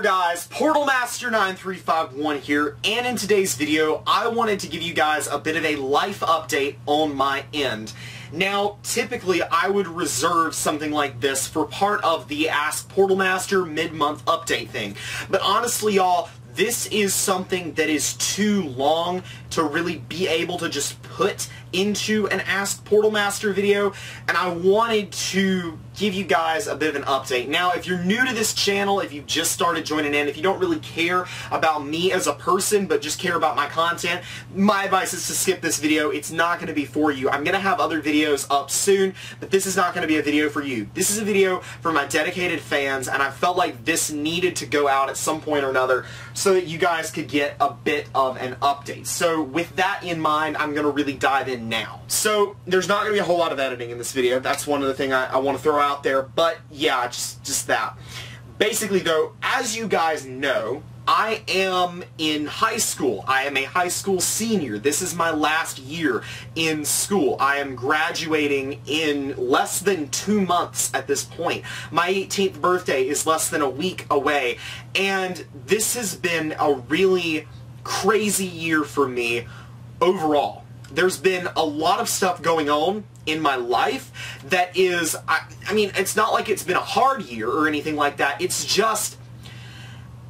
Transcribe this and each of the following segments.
guys, Portalmaster 9351 here, and in today's video I wanted to give you guys a bit of a life update on my end. Now, typically I would reserve something like this for part of the Ask Portalmaster mid-month update thing, but honestly y'all, this is something that is too long to really be able to just put into an Ask Portalmaster video, and I wanted to give you guys a bit of an update. Now, if you're new to this channel, if you've just started joining in, if you don't really care about me as a person, but just care about my content, my advice is to skip this video. It's not going to be for you. I'm going to have other videos up soon, but this is not going to be a video for you. This is a video for my dedicated fans, and I felt like this needed to go out at some point or another so that you guys could get a bit of an update. So with that in mind, I'm going to really dive in now. So there's not going to be a whole lot of editing in this video. That's one of the things I want to throw out there, but yeah, just that. Basically though, as you guys know, I am in high school. I am a high school senior. This is my last year in school. I am graduating in less than 2 months at this point. My 18th birthday is less than a week away, and this has been a really crazy year for me overall. There's been a lot of stuff going on in my life that is, I mean, it's not like it's been a hard year or anything like that. It's just,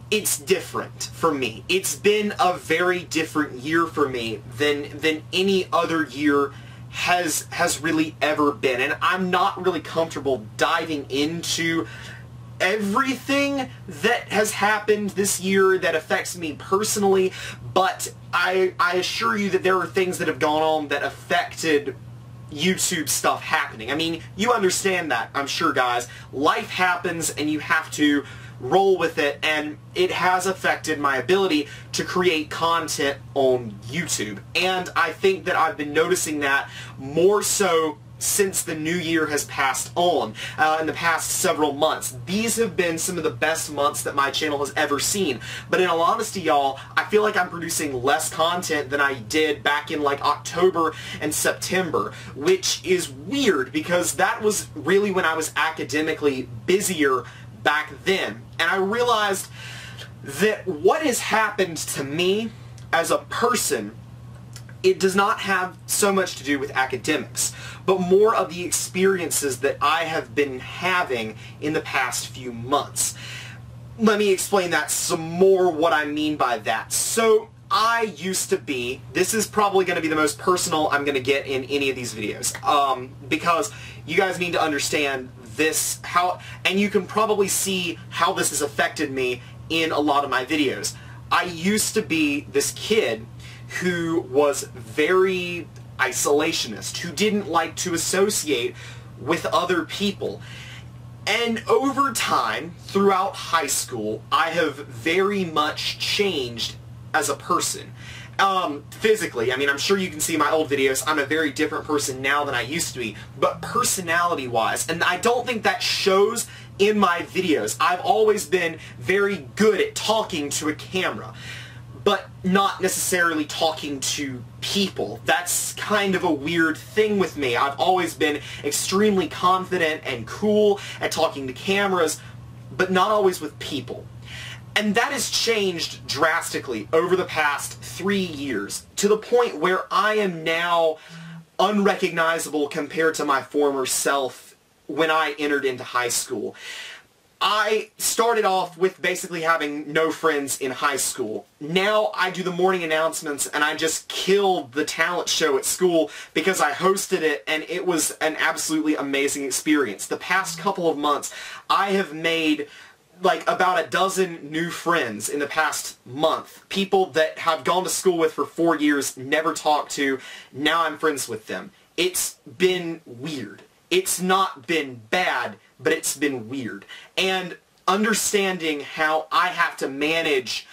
it's different for me. It's been a very different year for me than any other year has really ever been. And I'm not really comfortable diving into everything that has happened this year that affects me personally, but I assure you that there are things that have gone on that affected YouTube stuff happening. I mean, you understand that, I'm sure, guys. Life happens and you have to roll with it, and it has affected my ability to create content on YouTube. And I think that I've been noticing that more so since the new year has passed on in the past several months. These have been some of the best months that my channel has ever seen. But in all honesty, y'all, I feel like I'm producing less content than I did back in like October and September, which is weird because that was really when I was academically busier back then. And I realized that what has happened to me as a person, it does not have so much to do with academics, but more of the experiences that I have been having in the past few months. Let me explain that some more, what I mean by that. So, I used to be, this is probably going to be the most personal I'm going to get in any of these videos, because you guys need to understand this, and you can probably see how this has affected me in a lot of my videos. I used to be this kid who was very isolationist, who didn't like to associate with other people. And over time, throughout high school, I have very much changed as a person. Physically, I mean, I'm sure you can see my old videos, I'm a very different person now than I used to be, but personality-wise, and I don't think that shows in my videos. I've always been very good at talking to a camera, but not necessarily talking to people. That's kind of a weird thing with me. I've always been extremely confident and cool at talking to cameras, but not always with people. And that has changed drastically over the past 3 years, to the point where I am now unrecognizable compared to my former self when I entered into high school. I started off with basically having no friends in high school. Now I do the morning announcements and I just killed the talent show at school because I hosted it, and it was an absolutely amazing experience. The past couple of months I have made like about a dozen new friends in the past month. People that have gone to school with for 4 years, never talked to, now I'm friends with them. It's been weird. It's not been bad, but it's been weird. And understanding how I have to manage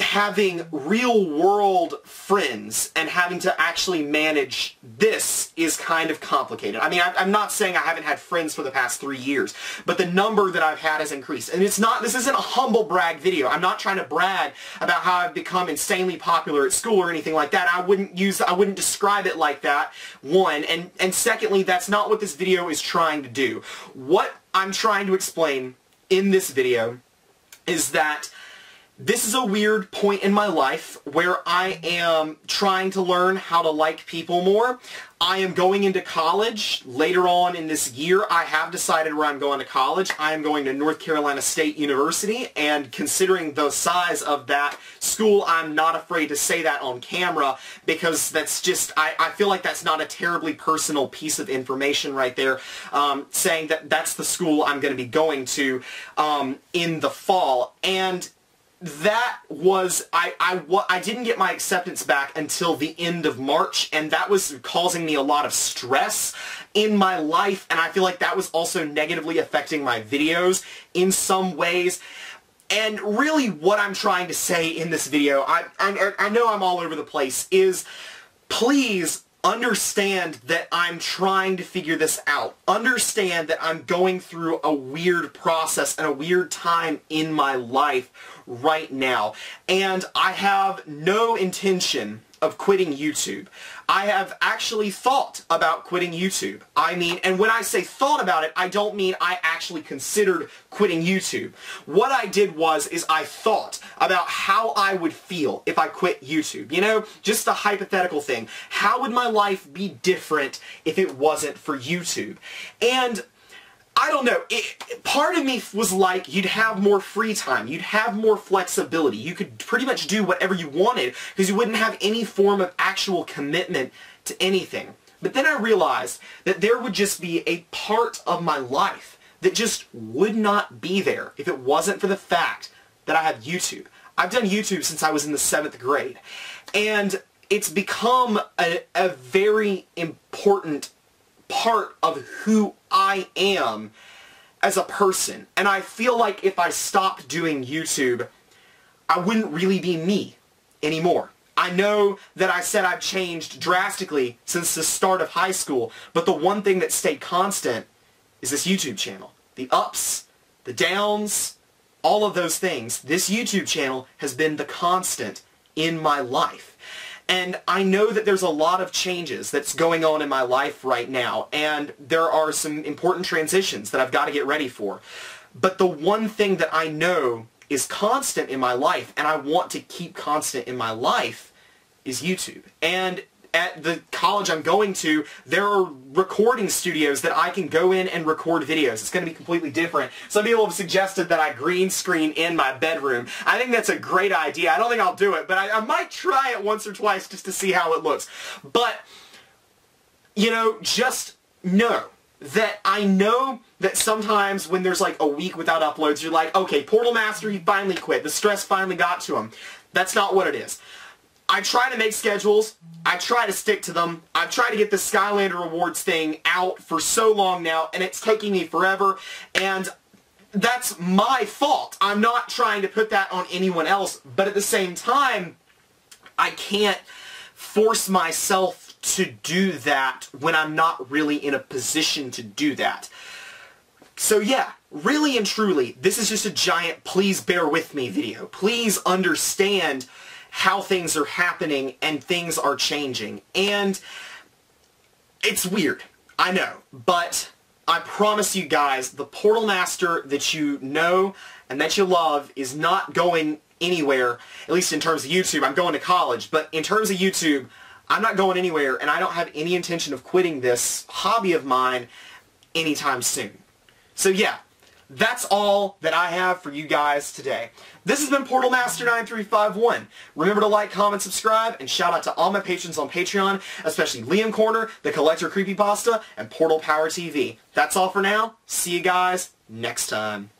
having real-world friends and having to actually manage this is kind of complicated. I mean, I'm not saying I haven't had friends for the past 3 years, but the number that I've had has increased. And it's not, this isn't a humble brag video. I'm not trying to brag about how I've become insanely popular at school or anything like that. I wouldn't describe it like that, one. And secondly, that's not what this video is trying to do. What I'm trying to explain in this video is that this is a weird point in my life where I am trying to learn how to like people more. I am going into college later on in this year. I have decided where I'm going to college. I am going to North Carolina State University, and considering the size of that school, I'm not afraid to say that on camera because that's just, I feel like that's not a terribly personal piece of information right there, saying that that's the school I'm going to be going to in the fall. And that was, I didn't get my acceptance back until the end of March, and that was causing me a lot of stress in my life, and I feel like that was also negatively affecting my videos in some ways. And really what I'm trying to say in this video, I know I'm all over the place, is please understand that I'm trying to figure this out. Understand that I'm going through a weird process and a weird time in my life right now. And I have no intention of quitting YouTube. I have actually thought about quitting YouTube. I mean, and when I say thought about it, I don't mean I actually considered quitting YouTube. What I did was I thought about how I would feel if I quit YouTube. You know, just a hypothetical thing. How would my life be different if it wasn't for YouTube? And I don't know, part of me was like, you'd have more free time, you'd have more flexibility, you could pretty much do whatever you wanted because you wouldn't have any form of actual commitment to anything. But then I realized that there would just be a part of my life that just would not be there if it wasn't for the fact that I have YouTube. I've done YouTube since I was in the 7th grade, and it's become a very important part of who I am as a person. And I feel like if I stopped doing YouTube, I wouldn't really be me anymore. I know that I said I've changed drastically since the start of high school, but the one thing that stayed constant is this YouTube channel. The ups, the downs, all of those things. This YouTube channel has been the constant in my life. And I know that there's a lot of changes that's going on in my life right now, and there are some important transitions that I've got to get ready for. But the one thing that I know is constant in my life, and I want to keep constant in my life, is YouTube. And at the college I'm going to, there are recording studios that I can go in and record videos. It's going to be completely different. Some people have suggested that I green screen in my bedroom. I think that's a great idea. I don't think I'll do it, but I might try it once or twice just to see how it looks. But, you know, just know that I know that sometimes when there's like a week without uploads, you're like, okay, Portalmaster, he finally quit. The stress finally got to him. That's not what it is. I try to make schedules, I try to stick to them, I've tried to get the Skylander Awards thing out for so long now, and it's taking me forever, and that's my fault. I'm not trying to put that on anyone else, but at the same time, I can't force myself to do that when I'm not really in a position to do that. So yeah, really and truly, this is just a giant please bear with me video. Please understand how things are happening and things are changing. And it's weird, I know, but I promise you guys, the Portalmaster that you know and that you love is not going anywhere, at least in terms of YouTube. I'm going to college, but in terms of YouTube, I'm not going anywhere, and I don't have any intention of quitting this hobby of mine anytime soon. So yeah, that's all that I have for you guys today. This has been Portalmaster9351. Remember to like, comment, subscribe, and shout out to all my patrons on Patreon, especially Liam Corner, The Collector Creepypasta, and Portal Power TV. That's all for now. See you guys next time.